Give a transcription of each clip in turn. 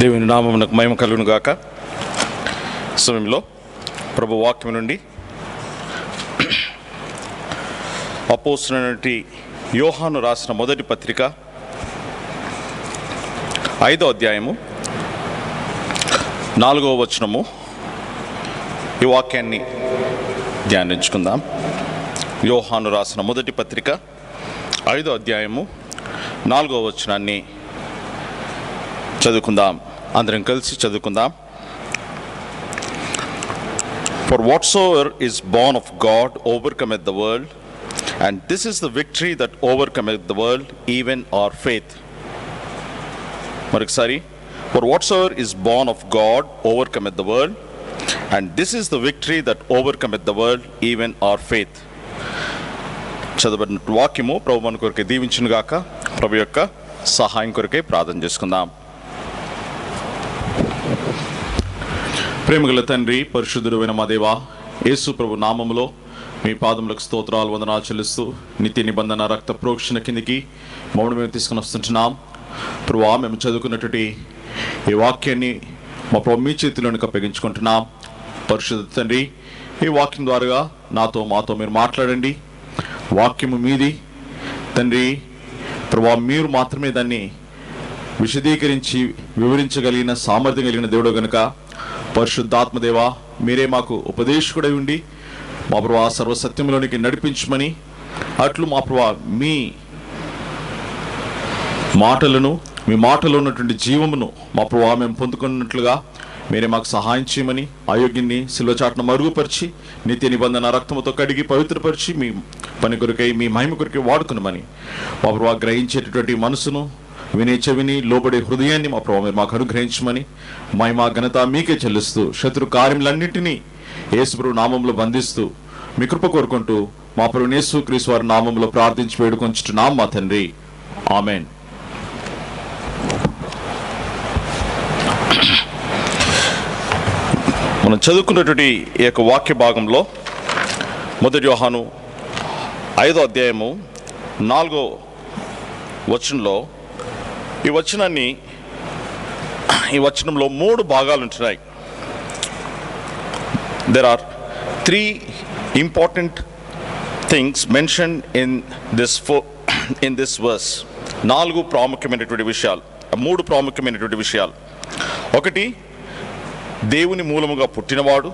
దేవుని నామమునకు మహిమ కలుగును గాక. సమయంలో ప్రభు వాక్యం నుండి అపోస్తలుడైన యోహాను రాసిన మొదటి పత్రిక 5వ అధ్యాయము 4వ వచనము, ఈ వాక్యాన్ని ధ్యానించుకుందాం. యోహాను రాసిన మొదటి పత్రిక 5వ అధ్యాయము 4వ వచనాన్ని చదువుకుందాం. అందరం కలిసి చదువుకుందాం. For whatsoever is born of God overcometh the world, and this is the victory that overcometh the world, even our faith. మరొకసారి, for whatsoever is born of God overcometh the world, and this is the victory that overcometh the world, even our faith. చదవబడిన వాక్యము ప్రభు మన కొరకే దీవించును గాక. ప్రభు యొక్క సహాయం కొరకే ప్రార్థన చేసుకుందాం. ప్రేమగల తండ్రి, పరిశుద్ధుడైన మా దేవా, యేసు ప్రభు నామములో మీ పాదములకు స్తోత్రాలు, వందనాలు చెల్లిస్తూ నిత్య నిబంధన రక్త ప్రోక్షణ కిందికి మమ్మల్ని మేము తీసుకుని వస్తుంటున్నాం. ప్రభువా, మేము చదువుకున్నటువంటి ఈ వాక్యాన్ని మా ప్రభు మీ చేతిలోనికి అప్పగించుకుంటున్నాం. పరిశుద్ధ తండ్రి, ఈ వాక్యం ద్వారా మాతో మీరు మాట్లాడండి. వాక్యము మీది తండ్రి. ప్రభువా, మీరు మాత్రమే దాన్ని విశదీకరించి వివరించగలిగిన సామర్థ్యం కలిగిన దేవుడు గనుక పరిశుద్ధాత్మదేవా, మీరే మాకు ఉపదేశకుడై ఉండి మా ప్రభువా సర్వసత్యంలోనికి నడిపించమని, అట్లు మా ప్రభువా మీ మాటలను, మీ మాటలో ఉన్నటువంటి జీవమును మా ప్రభువా మేము పొందుకున్నట్లుగా మీరే మాకు సహాయం చేయమని, అయోగ్యాన్ని సిలువ చాటున మరుగుపరిచి నిత్య నిబంధన రక్తముతో కడిగి పవిత్రపరిచి మీ పని కొరకై, మీ మహిమ కొరకై వాడుకునమని మా ప్రభువా గ్రహించేటటువంటి మనసును, వినే చెవిని, లోబడే హృదయాన్ని మా ప్రభు మీరు మాకు అనుగ్రహించమని, మహిమ ఘనత మీకే చెల్లిస్తూ శత్రు కార్యములన్నింటినీ యేసు ప్రభు నామంలో బంధిస్తూ మీ కృప కోరుకుంటూ మా ప్రభు యేసు క్రీస్తు వారి నామంలో ప్రార్థించి వేడుకొంచుచున్నాం మా తండ్రి, ఆమేన్. మనం చదువుకున్నటువంటి ఈ యొక్క వాక్య భాగంలో మొదటి యోహాను 5వ అధ్యాయము 4వ వచనంలో ఈ వచనంలో 3 భాగాలు ఉంటున్నాయి. There are 3 important things mentioned in this verse. 4 ప్రాముఖ్యమైనటువంటి విషయాలు, 3 ప్రాముఖ్యమైనటువంటి విషయాలు. ఒకటి, దేవుని మూలముగా పుట్టినవాడు.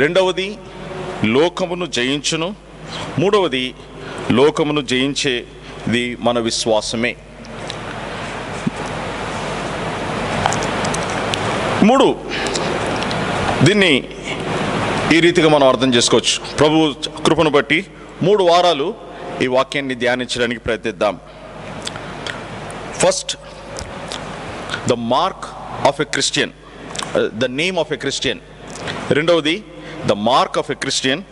రెండవది, లోకమును జయించును. మూడవది, లోకమును జయించేది మన విశ్వాసమే. 3 దీన్ని ఈ రీతిగా మనం అర్థం చేసుకోవచ్చు. ప్రభు కృపను బట్టి 3 వారాలు ఈ వాక్యాన్ని ధ్యానించడానికి ప్రయత్నిద్దాం. First, the mark of a Christian, the name of a Christian. రెండవది, the mark of a Christian.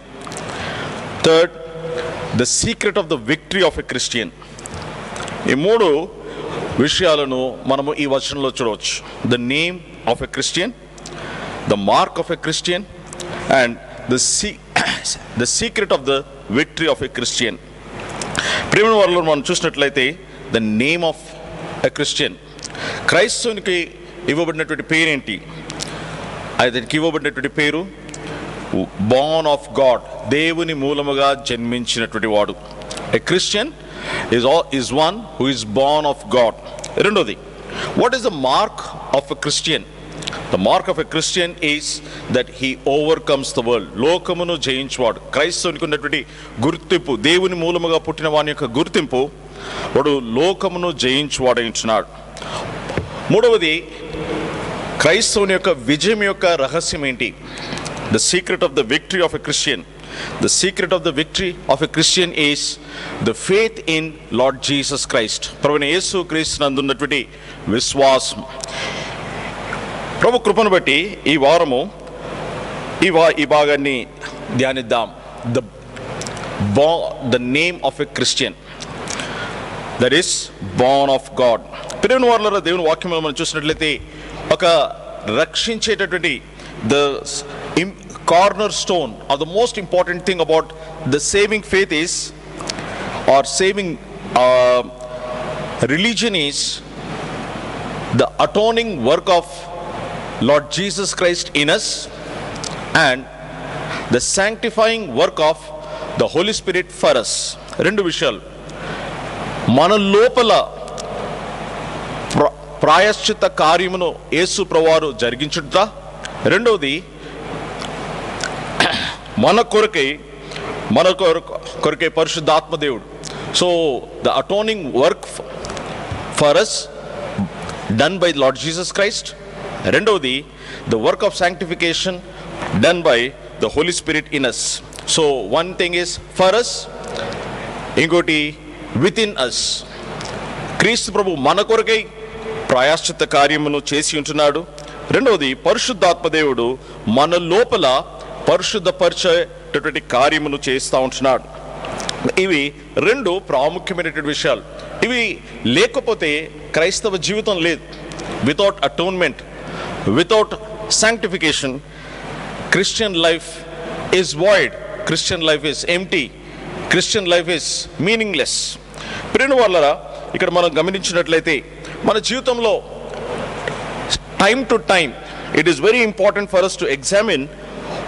Third, the secret of the victory of a Christian. ఈ 3 విషయాలను మనము ఈ వచనంలో చూడవచ్చు. The name of a Christian, the mark of a Christian, and the secret of the victory of a Christian. ప్రేమ వారిలో మనం చూసినట్లయితే the name of a Christian, క్రైస్తవునికి ఇవ్వబడినటువంటి పేరేంటి? అతనికి ఇవ్వబడినటువంటి పేరు బోర్న్ ఆఫ్ గాడ్, దేవుని మూలముగా జన్మించినటువంటి వాడు. A Christian is one who is born of God. రెండోది, what is the mark of a Christian? The mark of a Christian is that he overcomes the world. లోకమును జయించువాడు. క్రైస్తవునికి ఉన్నటువంటి గుర్తింపు, దేవుని మూలముగా పుట్టిన వాని యొక్క గుర్తింపు, వాడు లోకమును జయించువాడై ఉంటున్నాడు. మూడవది, క్రైస్తవుని యొక్క విజయం యొక్క రహస్యం ఏంటి? The secret of the victory of a Christian. The secret of the victory of a Christian is the faith in Lord Jesus Christ. ప్రభువైన యేసు క్రీస్తు నందు ఉన్నటువంటి విశ్వాసం. ప్రభు కృపను బట్టి ఈ వారము ఈ భాగాన్ని ధ్యానిద్దాం. The name of a Christian, that is born of God. ప్రియమైన వారలారా, దేవుని వాక్యంలో మనం చూసినట్లయితే ఒక రక్షించేటటువంటి the cornerstone or the most important thing about the saving faith is, or saving religion is the atoning work of Lord Jesus Christ in us and the sanctifying work of the Holy Spirit for us. రెండు విషయాలు, మన లోపల ప్రాయశ్చిత్త కార్యమును యేసు ప్రభువారు జరిగించుట, రెండవది మన కొరకై పరిశుద్ధాత్మ దేవుడు. So the atoning work for us done by Lord Jesus Christ, రెండవది the work of sanctification done by the Holy Spirit in us. So one thing is for us, ఇంకోటి విత్ ఇన్ అస్. క్రీస్తు ప్రభు మన కొరకై ప్రాయశ్చిత్త కార్యమును చేసి ఉంటున్నాడు. రెండవది పరిశుద్ధాత్మ దేవుడు మన లోపల పరిశుద్ధపరిచేటటువంటి కార్యమును చేస్తూ ఉంటున్నాడు. ఇవి రెండు ప్రాముఖ్యమైనటువంటి విషయాలు. ఇవి లేకపోతే క్రైస్తవ జీవితం లేదు. Without atonement, without sanctification, Christian life is void, Christian life is empty, Christian life is meaningless. ప్రియుని వాళ్ళరా, ఇక్కడ మనం గమనించినట్లయితే మన జీవితంలో time to time it is very important for us to examine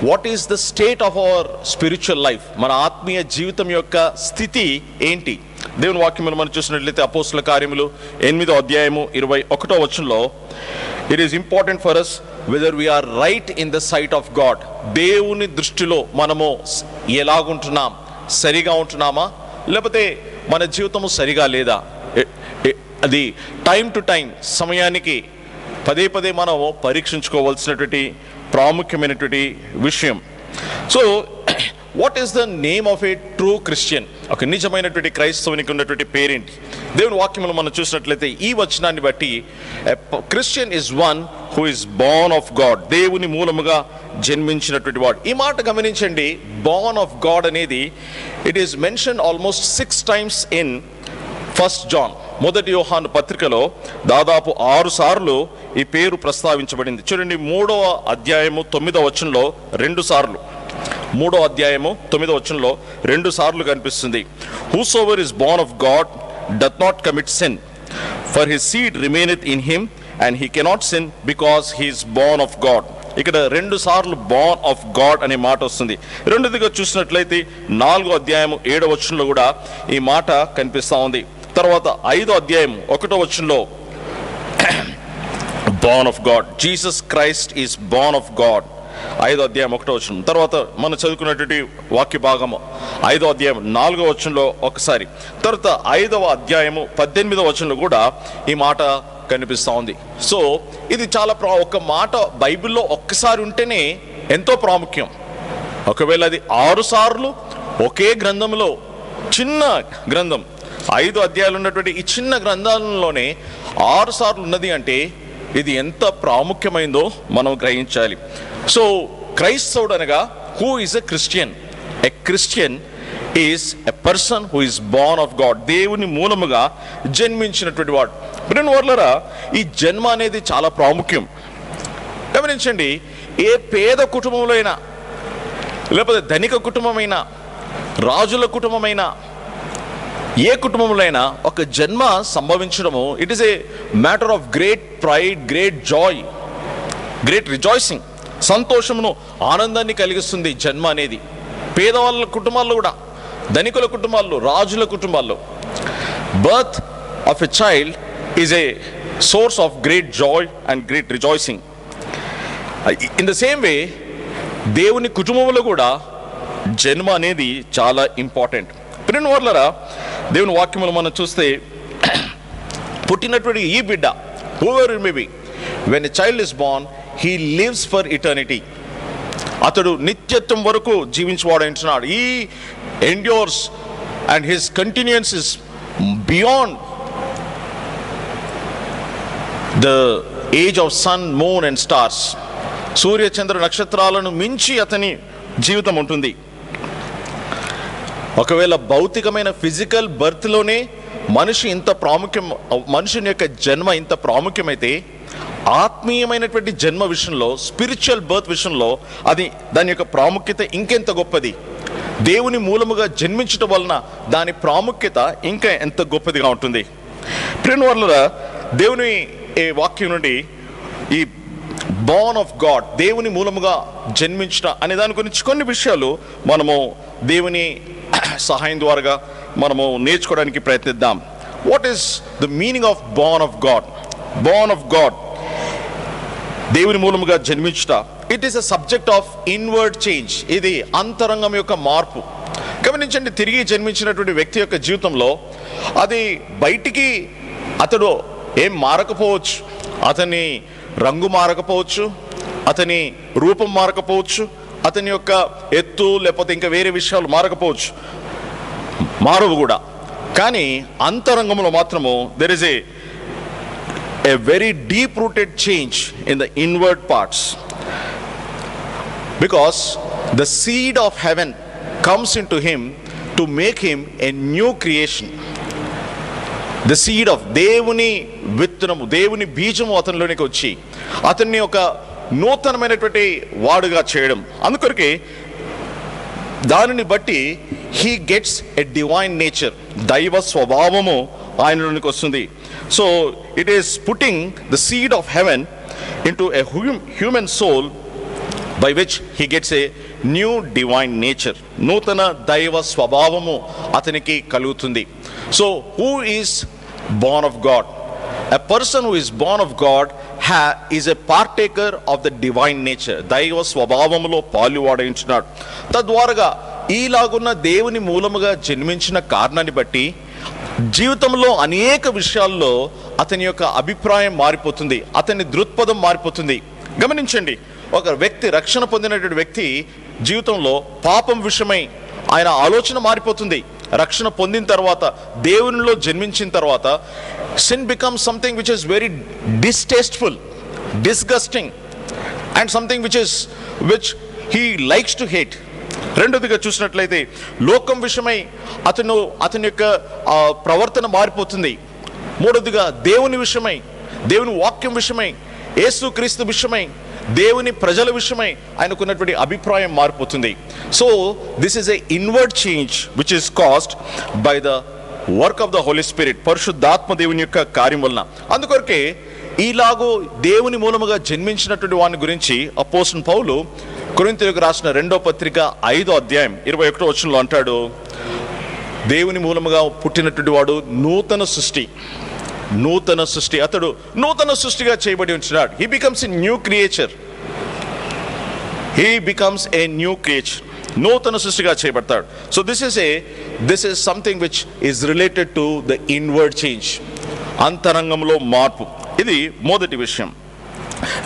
what is the state of our spiritual life. మన ఆత్మీయ జీవితం యొక్క స్థితి ఏంటి? దేవుని వాక్యములు మనం చూసినట్లయితే అపోస్తుల కార్యములు 8వ అధ్యాయము 21వ వచనంలో it is important for us whether we are right in the sight of God. దేవుని దృష్టిలో మనము ఎలాగుంటున్నాం, సరిగా ఉంటున్నామా, లేకపోతే మన జీవితము సరిగా లేదా? అది టైం టు టైం, సమయానికి పదే పదే మనము పరీక్షించుకోవాల్సినటువంటి ప్రాముఖ్యమైనటువంటి విషయం. So what is the name of A true Christian? ఒక నిజమైనటువంటి క్రైస్తవునికి ఉన్నటువంటి పేరేంటి? దేవుని వాక్యములు మనం చూసినట్లయితే ఈ వచనాన్ని బట్టి Christian is one who is born of God, దేవుని మూలముగా జన్మించినటువంటి వాడు. ఈ మాట గమనించండి, బోర్న్ ఆఫ్ గాడ్ అనేది it is mention almost 6 times in 1 John, మొదటి యోహాను పత్రికలో దాదాపు 6 సార్లు ఈ పేరు ప్రస్తావించబడింది. చూడండి, 3వ అధ్యాయము 9వ వచనంలో 2 సార్లు, 3వ అధ్యాయము 9వ వచనంలో 2 సార్లు కనిపిస్తుంది. Whosoever is born of God doth not commit sin, for his seed remaineth in him and he cannot sin because he is born of God. ఇక్కడ 2 సార్లు బోర్న్ ఆఫ్ గాడ్ అనే మాట వస్తుంది. రెండోదిగా చూసినట్లయితే 4వ అధ్యాయము 7వ వచనంలో కూడా ఈ మాట కనిపిస్తూ ఉంది. తర్వాత 5వ అధ్యాయం 1వ వచనంలో born of God, Jesus Christ is born of God, 5వ అధ్యాయం 1వ వచనం. తర్వాత మనం చదువుకున్నటువంటి వాక్య భాగము 5వ అధ్యాయం 4వ వచనంలో ఒకసారి, తర్వాత 5వ అధ్యాయము 18వ వచనంలో కూడా ఈ మాట కనిపిస్తూ ఉంది. సో ఇది చాలా ఒక మాట బైబిల్లో ఒక్కసారి ఉంటేనే ఎంతో ప్రాముఖ్యం. ఒకవేళ అది 6 సార్లు ఒకే గ్రంథంలో, చిన్న గ్రంథం 5 అధ్యాయాలు ఉన్నటువంటి ఈ చిన్న గ్రంథాలలోనే 6 సార్లు ఉన్నది అంటే ఇది ఎంత ప్రాముఖ్యమైందో మనం గ్రహించాలి. సో క్రైస్తవుడు అనగా who is a Christian? A Christian is a person who is Born of God, దేవుని మూలముగా జన్మించినటువంటి వాడు. రెండు వర్లరా, ఈ జన్మ అనేది చాలా ప్రాముఖ్యం. గమనించండి, ఏ పేద కుటుంబంలో అయినా, లేకపోతే ధనిక కుటుంబమైనా, రాజుల కుటుంబమైనా, ఏ కుటుంబంలో అయినా ఒక జన్మ సంభవించడము it is a matter of great pride, great joy, great rejoicing. సంతోషమును, ఆనందాన్ని కలిగిస్తుంది జన్మ అనేది. పేదవాళ్ళ కుటుంబాల్లో కూడా, ధనికుల కుటుంబాల్లో, రాజుల కుటుంబాల్లో birth of a child is a source of great Joy and great rejoicing. In the same way దేవుని కుటుంబంలో కూడా జన్మ అనేది చాలా ఇంపార్టెంట్. ప్రియుని వర్లరా, దేవుని వాక్యములు మనం చూస్తే పుట్టినటువంటి ఈ బిడ్డ, whoever it may be, when a child is born he lives for eternity. అతడు నిత్యత్వం వరకు జీవించేవాడు అంటున్నాడు. He endures and his continuance is beyond the age of sun, moon and stars. సూర్య చంద్ర నక్షత్రాలను మించి అతని జీవితం ఉంటుంది. ఒకవేళ భౌతికమైన ఫిజికల్ బర్త్లోనే మనుషుని యొక్క జన్మ ఇంత ప్రాముఖ్యమైతే, ఆత్మీయమైనటువంటి జన్మ విషయంలో, స్పిరిచువల్ బర్త్ విషయంలో దాని యొక్క ప్రాముఖ్యత ఇంకెంత గొప్పది. దేవుని మూలముగా జన్మించడం వలన దాని ప్రాముఖ్యత ఇంకా ఎంత గొప్పదిగా ఉంటుంది. ప్రియుని వర్లరా, దేవుని ఏ వాక్యం నుండి ఈ బోర్న్ ఆఫ్ గాడ్, దేవుని మూలముగా జన్మించిన అనే దాని గురించి కొన్ని విషయాలు మనము దేవుని సహాయం ద్వారా మనము నేర్చుకోవడానికి ప్రయత్నిద్దాం. What is the meaning of born of God? Born of God, దేవుని మూలముగా జన్మించుట, it is a subject of inward change. ఇది అంతరంగం యొక్క మార్పు. గమనించండి, తిరిగి జన్మించినటువంటి వ్యక్తి యొక్క జీవితంలో అది బయటికి అతడు ఏం మారకపోవచ్చు, అతని రంగు మారకపోవచ్చు, అతని రూపం మారకపోవచ్చు, అతని యొక్క ఎత్తు లేకపోతే ఇంకా వేరే విషయాలు మారకపోవచ్చు, మారవు కూడా. కానీ అంతరంగంలో మాత్రము there is a very deep rooted change in the inward parts, because the seed of heaven comes into him to make him a new creation. The seed of దేవుని విత్తనము, దేవుని బీజము అతనిలోనికి వచ్చి అతన్ని ఒక నూతనమైనటువంటి వాడుగా చేయడం. అందుకొరకే దానిని బట్టి he gets a divine nature, దైవ స్వభావము ఆయనలోనికి వస్తుంది. So it is putting the seed of heaven into a human soul, by which he gets a new divine nature. నూతన దైవ స్వభావము అతనికి కలుగుతుంది. So who is born of God? A person who is born of God is a partaker of the divine nature. దైవ స్వభావములో పాలువాడించున్నాడు. తద్వారా ఈలాగున్న దేవుని మూలముగా జన్మించిన కారణాన్ని బట్టి జీవితంలో అనేక విషయాల్లో అతని యొక్క అభిప్రాయం మారిపోతుంది, అతని దృక్పథం మారిపోతుంది. గమనించండి, ఒక వ్యక్తి, రక్షణ పొందినటువంటి వ్యక్తి జీవితంలో పాపం విషయమై ఆయన ఆలోచన మారిపోతుంది. రక్షణ పొందిన తర్వాత, దేవునిలో జన్మించిన తర్వాత, sin becomes something which is very distasteful, disgusting, and something which he likes to hate. రెండోదిగా చూసినట్లయితే లోకం విషయమై అతని యొక్క ప్రవర్తన మారిపోతుంది. మూడోదిగా దేవుని విషయమై, దేవుని వాక్యం విషయమై, యేసుక్రీస్తు విషయమై, దేవుని ప్రజల విషయమై ఆయనకున్నటువంటి అభిప్రాయం మారిపోతుంది. So this is a inward change which is caused by the work of the Holy Spirit, పరిశుద్ధాత్మ దేవుని యొక్క కార్యం వలన. అందుకొరకే ఈలాగూ దేవుని మూలముగా జన్మించినటువంటి వాని గురించి అపోస్తలుడైన పౌలు కొరింథీయులకు రాసిన 2వ పత్రిక 5వ అధ్యాయం 21వ వచనంలో అంటాడు, దేవుని మూలముగా పుట్టినటువంటి వాడు నూతన సృష్టి. అతడు నూతన సృష్టిగా చేయబడి ఉంటున్నాడు. He becomes a new creature. నూతన సృష్టిగా చేయబడతాడు. So this is something which is related to the inward change, అంతరంగంలో మార్పు. ఇది మొదటి విషయం.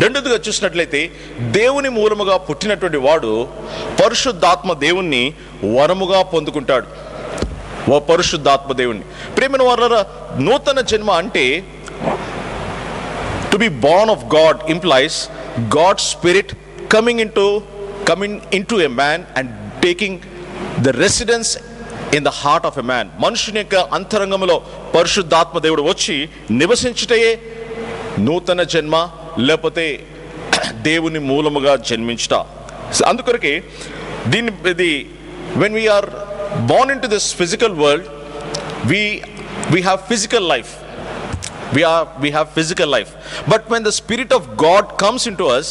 రెండోదిగా చూసినట్లయితే దేవుని మూలముగా పుట్టినటువంటి వాడు పరిశుద్ధాత్మ దేవుణ్ణి వరముగా పొందుకుంటాడు. పరిశుద్ధాత్మ దేవుణ్ణి. ప్రియమైన వారలారా, నూతన జన్మ అంటే to be born of God implies God spirit coming into a man and taking the residence in the heart of a man. మనుషుని యొక్క అంతరంగంలో పరిశుద్ధాత్మ దేవుడు వచ్చి నివసించుటయే నూతన జన్మ, లేకపోతే దేవుని మూలముగా జన్మించుట. అందుకొరకే ఇది when we are born into this physical world, we have physical life. We have physical life, but when the spirit of God comes into us,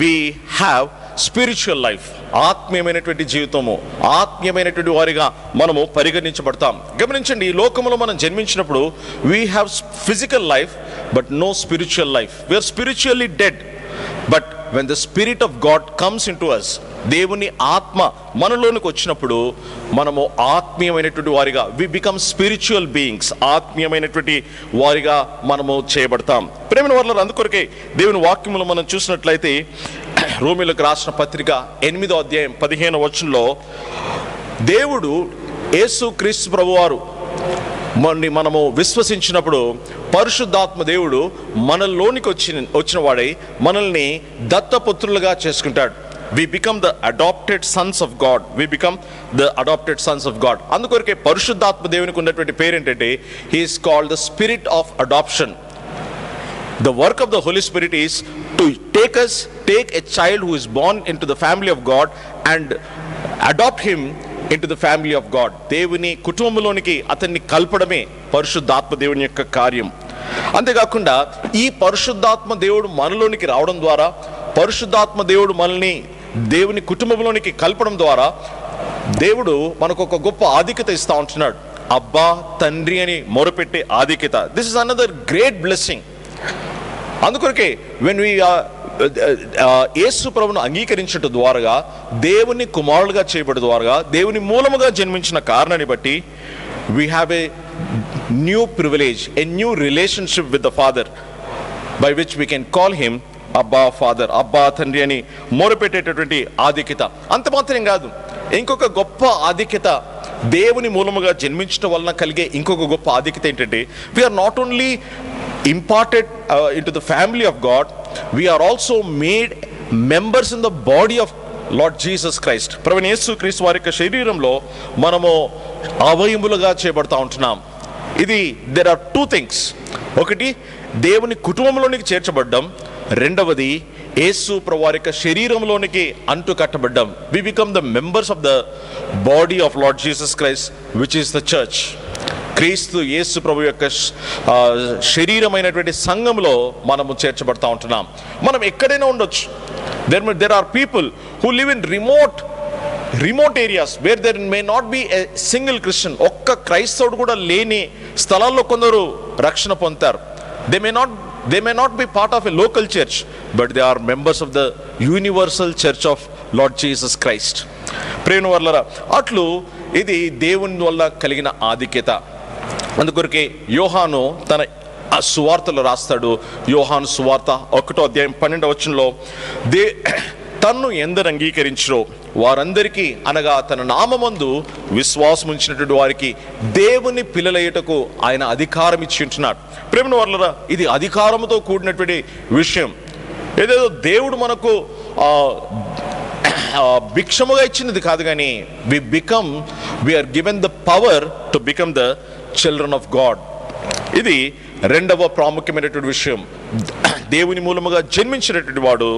we have spiritual life. ఆత్మీయమైనటువంటి జీవితము, ఆత్మీయమైనటువంటి వారిగా మనము పరిగణించబడతాం. గమనించండి, ఈ లోకంలో మనం జన్మించినప్పుడు we have physical life but no spiritual life. We are spiritually dead, but when the spirit of God comes into us, దేవుని ఆత్మ మనలోనికి వచ్చినప్పుడు మనము ఆత్మీయమైనటువంటి వారిగా, we become spiritual beings, ఆత్మీయమైనటువంటి వారిగా మనము చేయబడతాం. ప్రేమైన వారలారా, అందుకొరకే దేవుని వాక్యములో మనం చూసినట్లయితే రోమీయులకు రాసిన పత్రిక 8వ అధ్యాయం 15వ వచనంలో దేవుడు యేసుక్రీస్తు ప్రభువారు మనము విశ్వసించినప్పుడు పరిశుద్ధాత్మ దేవుడు మనలోనికి వచ్చిన వాడై మనల్ని దత్తపుత్రులుగా చేసుకుంటాడు. We become the adopted sons of God. అందుకొరకే పరిశుద్ధాత్మ దేవునికి ఉన్నటువంటి పేరు ఏంటంటే, he is called the spirit of adoption. The work of the Holy Spirit is to take a child who is born into the family of God and adopt him into the family of God. దేవుని కుటుంబంలోనికి అతన్ని కల్పడమే పరిశుద్ధాత్మ దేవుని యొక్క కార్యం. అంతేకాకుండా ఈ పరిశుద్ధాత్మ దేవుడు మనలోనికి రావడం ద్వారా, పరిశుద్ధాత్మ దేవుడు మనల్ని దేవుని కుటుంబంలోనికి కలపడం ద్వారా దేవుడు మనకు ఒక గొప్ప ఆధిక్యత ఇస్తా ఉంటున్నాడు. అబ్బా తండ్రి అని మొరపెట్టే ఆధిక్యత. This is another great blessing. అందుకొరకే వెన్ వి యేసు ప్రభువును అంగీకరించడం ద్వారా, దేవుని కుమారులుగా చేయబడి ద్వారా, దేవుని మూలముగా జన్మించిన కారణాన్ని బట్టి we have a new privilege, a new relationship with the Father, by which we can call him అబ్బా ఫాదర్, అబ్బా తండ్రి అని మొరపెట్టేటటువంటి ఆధిక్యత. అంత మాత్రం కాదు, ఇంకొక గొప్ప ఆధిక్యత దేవుని మూలముగా జన్మించడం వలన కలిగే ఇంకొక గొప్ప ఆధిక్యత ఏంటంటే, we are not only imparted into the family of God, we are also made members in the body of Lord Jesus Christ. ప్రభువైన యేసుక్రీస్తు వారి యొక్క శరీరంలో మనము అవయములుగా చేయబడతా ఉంటున్నాం. ఇది there are two things. ఒకటి దేవుని కుటుంబంలోనికి చేర్చబడ్డం, రెండవది యేసు ప్రభు వారి యొక్క శరీరంలోనికి అంటు కట్టబడ్డం. we become the members of the body of Lord Jesus Christ, which is the church. క్రీస్తు యేసు ప్రభు యొక్క శరీరమైనటువంటి సంఘంలో మనము చేర్చబడతా ఉంటున్నాం. మనం ఎక్కడైనా ఉండొచ్చు. there are people who live in remote areas where there may not be a single Christian. ఒక్క క్రైస్తవుడు కూడా లేని స్థలాల్లో కొందరు రక్షణ పొందుతారు. they may not be part of a local church, but they are members of the universal church of Lord Jesus Christ. ప్రేమ వర్లరా, అట్లు ఇది దేవుని వల్ల కలిగిన ఆధిక్యత. అందుకొరకే యోహాను తన సువార్తలు రాస్తాడు. యోహాను సువార్త 1వ అధ్యాయం 12వ వచనంలో, తన్ను ఎందరు అంగీకరించరో వారందరికీ, అనగా తన నామమందు విశ్వాసం ఉంచినటువంటి వారికి దేవుని పిల్లలయ్యుటకు ఆయన అధికారం ఇచ్చి ఉంటున్నాడు. ప్రేమ వర్లరా, ఇది అధికారంతో కూడినటువంటి విషయం. ఏదేదో దేవుడు మనకు భిక్షముగా ఇచ్చినది కాదు, కానీ we are given the power to become the children of God. ఇది రెండవ ప్రాముఖ్యమైనటువంటి విషయం. దేవుని మూలముగా జన్మించినటువంటి వాడు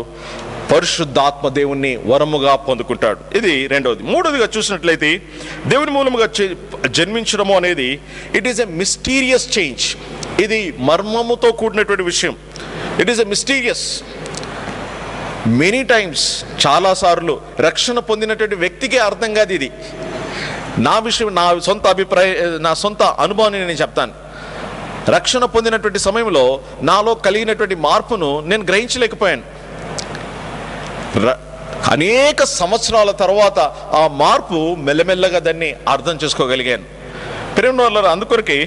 పరిశుద్ధాత్మ దేవుణ్ణి వరముగా పొందుకుంటాడు. ఇది రెండవది. మూడవదిగా చూసినట్లయితే, దేవుని మూలముగా జన్మించడము అనేది it is a mysterious change. ఇది మర్మముతో కూడినటువంటి విషయం. It is a mysterious. Many times, చాలాసార్లు రక్షణ పొందినటువంటి వ్యక్తికే అర్థం కాదు ఇది. నా విషయం, నా సొంత నా సొంత అనుభవాన్ని నేను చెప్తాను. రక్షణ పొందినటువంటి సమయంలో నాలో కలిగినటువంటి మార్పును నేను గ్రహించలేకపోయాను. అనేక సంవత్సరాల తర్వాత ఆ మార్పు మెల్లమెల్లగా దాన్ని అర్థం చేసుకోగలిగాను. ప్రేమ వల్ల అందుకొరకే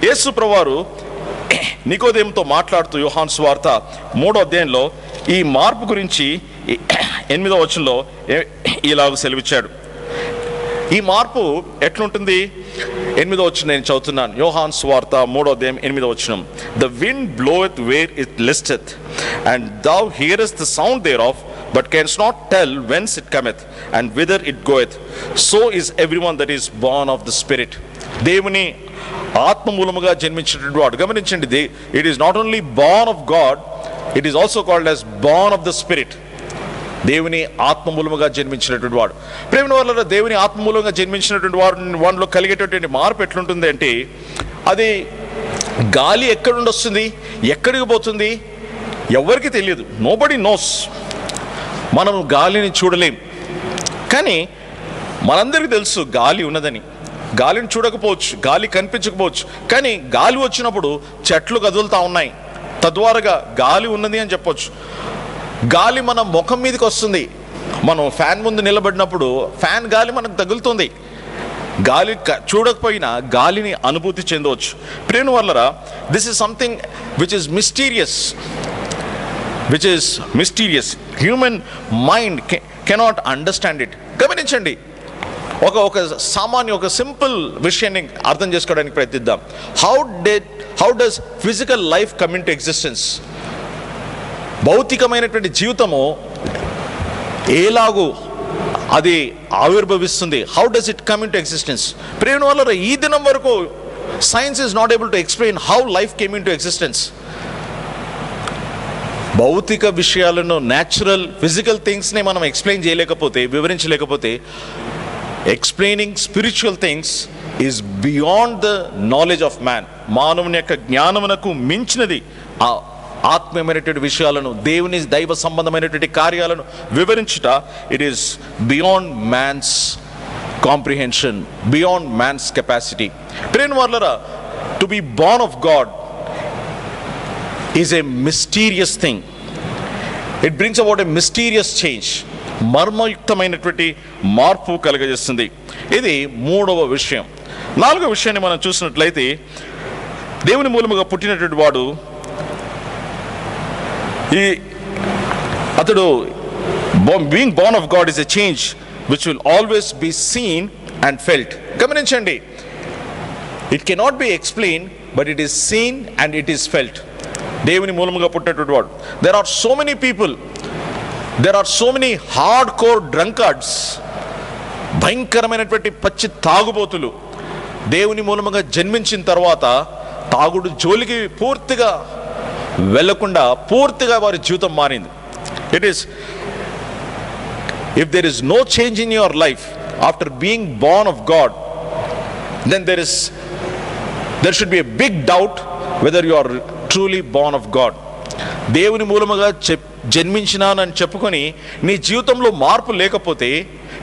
యేసు ప్రభువారు నికోదేముతో మాట్లాడుతూ యోహాను సువార్త 3వ అధ్యాయంలో ఈ మార్పు గురించి 8వ వచనంలో ఇలాగ సెలవిచ్చాడు. ఈ మార్పు ఎట్లుంటుంది? 8వ వచనం నేను చదువుతున్నాను. యోహాను సువార్త 3వ అధ్యాయం 8వ వచనం. The wind bloweth where it listeth, and thou hearest the sound thereof, but canst not tell whence it cometh and whither it goeth. So is everyone that is born of the Spirit. దేవుని ఆత్మ మూలముగా జన్మించినటువంటి వాడు. గమనించండి, it is not only born of God, it is also called as born of the spirit. దేవుని ఆత్మ మూలముగా జన్మించినటువంటి వాడు. ప్రేమ వల్ల దేవుని ఆత్మ మూలంగా జన్మించినటువంటి వాడిలో కలిగేటటువంటి మార్పు ఎట్లుంటుంది అంటే, అది గాలి ఎక్కడి నుండి వస్తుంది, ఎక్కడికి పోతుంది, ఎవరికి తెలియదు. Nobody nose. మనం గాలిని చూడలేం, కానీ మనందరికీ తెలుసు గాలి ఉన్నదని. గాలిని చూడకపోవచ్చు, గాలి కనిపించకపోవచ్చు, కానీ గాలి వచ్చినప్పుడు చెట్లు కదులుతూ ఉన్నాయి, తద్వారాగా గాలి ఉన్నది అని చెప్పొచ్చు. గాలి మన ముఖం మీదకి వస్తుంది. మనం ఫ్యాన్ ముందు నిలబడినప్పుడు ఫ్యాన్ గాలి మనకు తగులుతుంది. గాలి చూడకపోయినా గాలిని అనుభూతి చెందవచ్చు. ప్రేమ వల్లరా, this is something which is mysterious. Human mind cannot understand it. గమనించండి, ఒక సింపుల్ విషయాన్ని అర్థం చేసుకోవడానికి ప్రయత్నిద్దాం. How does physical life come into existence? భౌతికమైనటువంటి జీవితము ఎలాగూ అది ఆవిర్భవిస్తుంది? How does it come into existence? ప్రేమ వల్ల ఈ దినం వరకు science is not able to explain how life came into existence. భౌతిక విషయాలను, న్యాచురల్ ఫిజికల్ థింగ్స్ని మనం ఎక్స్ప్లెయిన్ చేయలేకపోతే, వివరించలేకపోతే, explaining spiritual things is beyond the knowledge of man. మానవుని యొక్క జ్ఞానమునకు మించినది. ఆ ఆత్మీయమైనటువంటి విషయాలను, దేవుని దైవ సంబంధమైనటువంటి కార్యాలను వివరించుట, it is beyond man's comprehension, beyond man's capacity. ప్రియమైన వారలారా, to be born of God is a mysterious thing. It brings about a mysterious change. మర్మయుక్తమైనటువంటి మార్పు కలుగజేస్తుంది. ఇది మూడవ విషయం. నాలుగవ విషయాన్ని మనం చూసినట్లయితే, దేవుని మూలముగా పుట్టినటువంటి వాడు అతడు being born of God is a change which will always be seen and felt. గమనించండి, it cannot be explain, but it is seen and it is felt. దేవుని మూలముగా పుట్టినటువంటి వాడు. There are so many people, there are so many hard core drunkards, భయంకరమైనటువంటి పచ్చి తాగుబోతులు దేవుని మూలముగా జన్మించిన తర్వాత తాగుడు జోలికి పూర్తిగా వెళ్లకుండా పూర్తిగా వారి జీవితం మారింది. It is, if there is no change in your life after being born of God, then there should be a big doubt whether you are truly born of God. దేవుని మూలముగా జన్మించినానని చెప్పుకొని నీ జీవితంలో మార్పు లేకపోతే,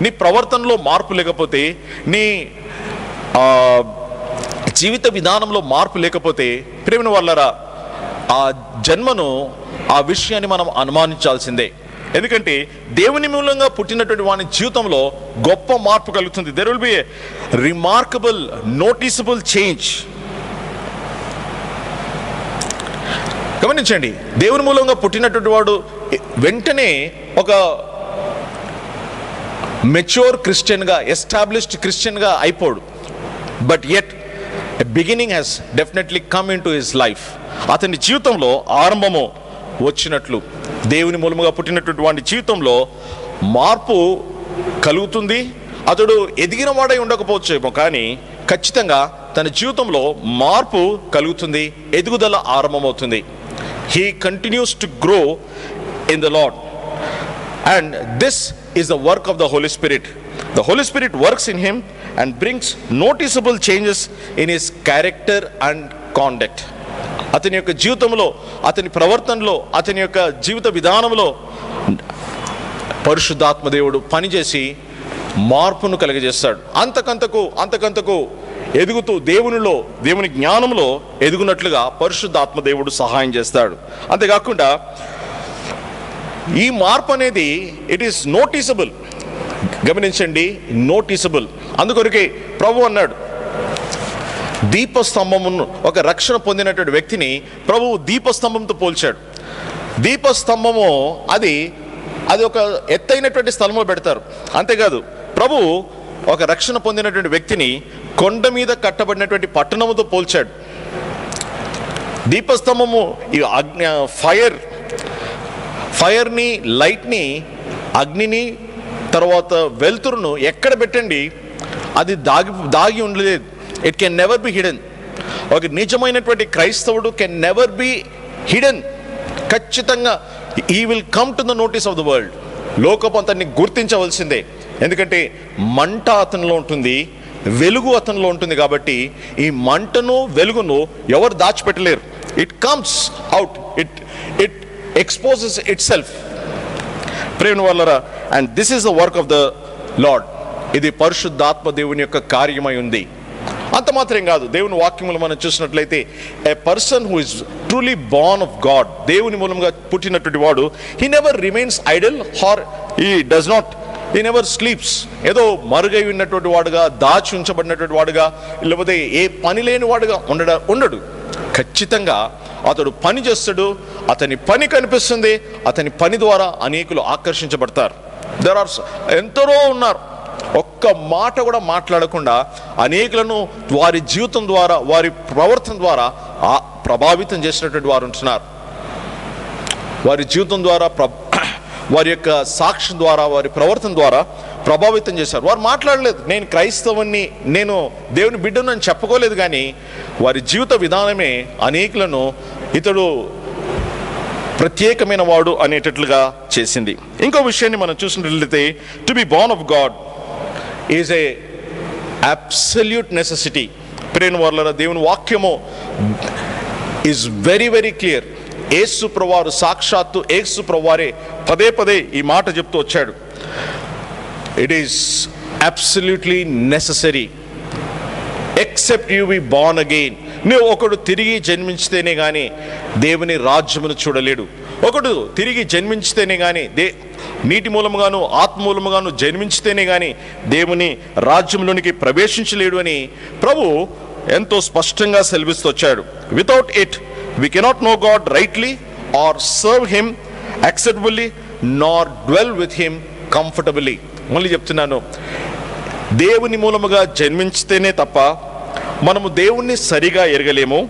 నీ ప్రవర్తనలో మార్పు లేకపోతే, నీ జీవిత విధానంలో మార్పు లేకపోతే, ప్రియమైన వాళ్ళరా, ఆ జన్మను, ఆ విషయాన్ని మనం అనుమానించాల్సిందే. ఎందుకంటే దేవుని మూలంగా పుట్టినటువంటి వాని జీవితంలో గొప్ప మార్పు కలుగుతుంది. There will be a remarkable, noticeable change. గమనించండి, దేవుని మూలంగా పుట్టినటువంటి వాడు వెంటనే ఒక మెచ్యూర్ క్రిస్టియన్గా, ఎస్టాబ్లిష్డ్ క్రిస్టియన్గా అయిపోడు. But yet a beginning has definitely come into his life. అతని జీవితంలో ఆరంభము వచ్చినట్లు దేవుని మూలముగా పుట్టినటువంటి వాడి జీవితంలో మార్పు కలుగుతుంది. అతడు ఎదిగిన వాడై ఉండకపోవచ్చేమో, కానీ ఖచ్చితంగా తన జీవితంలో మార్పు కలుగుతుంది, ఎదుగుదల ఆరంభమవుతుంది. He continues to grow in the Lord, and this is the work of the Holy Spirit. The Holy Spirit works in him and brings noticeable changes in his character and conduct. అతని యొక్క జీవితంలో, అతని ప్రవర్తనలో, అతని యొక్క జీవిత విధానంలో పరిశుద్ధాత్మ దేవుడు పనిచేసి మార్పును కలుగజేస్తాడు. అంతకంతకు ఎదుగుతూ దేవునిలో, దేవుని జ్ఞానంలో ఎదుగునట్లుగా పరిశుద్ధాత్మ దేవుడు సహాయం చేస్తాడు. అంతేకాకుండా ఈ మార్పు అనేది ఇట్ ఈస్ నోటీసబుల్. గమనించండి, నోటీసబుల్. అందుకొరకే ప్రభు అన్నాడు, దీపస్తంభమును, ఒక రక్షణ పొందినటువంటి వ్యక్తిని ప్రభువు దీపస్తంభంతో పోల్చాడు. దీపస్తంభము అది ఒక ఎత్తైనటువంటి స్థలంలో పెడతారు. అంతేకాదు, ప్రభువు ఒక రక్షణ పొందినటువంటి వ్యక్తిని కొండ మీద కట్టబడినటువంటి పట్టణముతో పోల్చాడు. దీపస్తంభము ఈ ఫైర్ని, లైట్ని, అగ్నిని, తర్వాత వెలుతురును ఎక్కడ పెట్టండి, అది దాగి ఉండలేదు. It can never be hidden. ఒక నిజమైనటువంటి క్రైస్తవుడు కెన్ నెవర్ బి హిడెన్. ఖచ్చితంగా he will come to the notice of the world. లోకపు అతన్ని గుర్తించవలసిందే. ఎందుకంటే మంట అతనిలో ఉంటుంది, వెలుగు అతనిలో ఉంటుంది. కాబట్టి ఈ మంటను, వెలుగును ఎవరు దాచిపెట్టలేరు. It comes out, it exposes itself. ప్రేమ వల్లరా, and this is the work of the Lord. ఇది పరిశుద్ధాత్మ దేవుని యొక్క కార్యమై ఉంది. అంత మాత్రం కాదు, దేవుని వాక్యములు మనం చూసినట్లయితే, a person who is truly born of God, దేవుని మూలంగా పుట్టినటువంటి వాడు, he never remains idle or he does not, he never sleeps. ఏదో మరుగై ఉన్నటువంటి వాడుగా, దాచి ఉంచబడినటువంటి వాడుగా, లేకపోతే ఏ పని లేని వాడుగా ఉండడు. ఖచ్చితంగా అతడు పని చేస్తాడు, అతని పని కనిపిస్తుంది, అతని పని ద్వారా అనేకులు ఆకర్షించబడతారు. ఎందరో ఉన్నారు, ఒక్క మాట కూడా మాట్లాడకుండా అనేకులను వారి జీవితం ద్వారా, వారి ప్రవర్తన ద్వారా ప్రభావితం చేసినటువంటి వారు ఉంటున్నారు. వారి జీవితం ద్వారా, వారి యొక్క సాక్ష్యం ద్వారా, వారి ప్రవర్తన ద్వారా ప్రభావితం చేశారు. వారు మాట్లాడలేదు, నేను క్రైస్తవుని, నేను దేవుని బిడ్డను అని చెప్పుకోలేదు, కానీ వారి జీవిత విధానమే అనేకులను ఇతడు ప్రత్యేకమైన వాడు అనేటట్లుగా చేసింది. ఇంకో విషయాన్ని మనం చూసినట్లయితే, to be born of God is A absolute necessity. ప్రియమైన వారలారా, దేవుని వాక్యము ఈజ్ వెరీ వెరీ క్లియర్. యేసు ప్రభువారు, సాక్షాత్తు యేసు ప్రభువారే పదే పదే ఈ మాట చెప్తూ వచ్చాడు. It is absolutely necessary except you be born again. నువ్వు ఒకడు తిరిగి జన్మించితేనే కానీ దేవుని రాజ్యమును చూడలేడు. ఒకడు తిరిగి జన్మించితేనే కానీ నీటి మూలముగాను ఆత్మ మూలముగాను జన్మించితేనే కానీ దేవుని రాజ్యంలోనికి ప్రవేశించలేడు అని ప్రభు ఎంతో స్పష్టంగా సెలవిస్తూ వచ్చాడు. Without it we cannot know God rightly or serve him acceptably nor dwell with him comfortably. మళ్ళీ చెప్తున్నాను, దేవుని మూలముగా జన్మించితేనే తప్ప మనము దేవుణ్ణి సరిగా ఎరగలేము,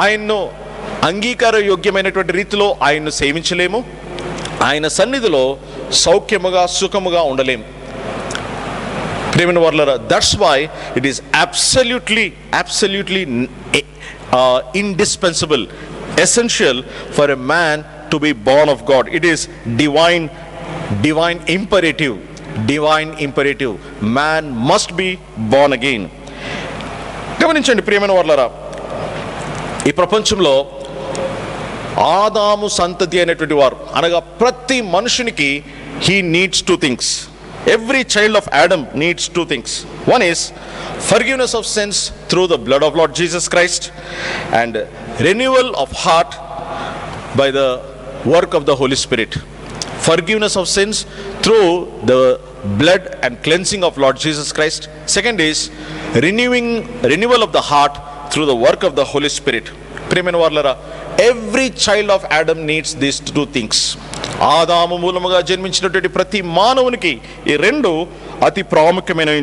ఆయన్ను అంగీకార యోగ్యమైనటువంటి రీతిలో ఆయన్ను సేవించలేము, ఆయన సన్నిధిలో సౌఖ్యముగా సుఖముగా ఉండలేము. ప్రియమైన వారలారా, that's why it is absolutely indispensable, essential for a man to be born of God. It is divine imperative. Man must be born again. గమనించండి ప్రియమైన వారలారా, ఈ ప్రపంచంలో ఆదాము సంతతి అనేటువంటి వారు అనగా ప్రతి మనుషునికి he needs two things. Every child of Adam needs two things. One is forgiveness of sins through the blood of Lord Jesus Christ and renewal of heart by the work of the Holy Spirit. Forgiveness of sins through the blood and cleansing of Lord Jesus Christ. Second is renewal of the heart through the work of the Holy Spirit. ప్రియమైన వారలారా, every child of Adam needs these two things. ఆదాము మూలముగా జన్మించినటువంటి ప్రతి మానవునికి ఈ రెండు అతి ప్రాముఖ్యమైనవి.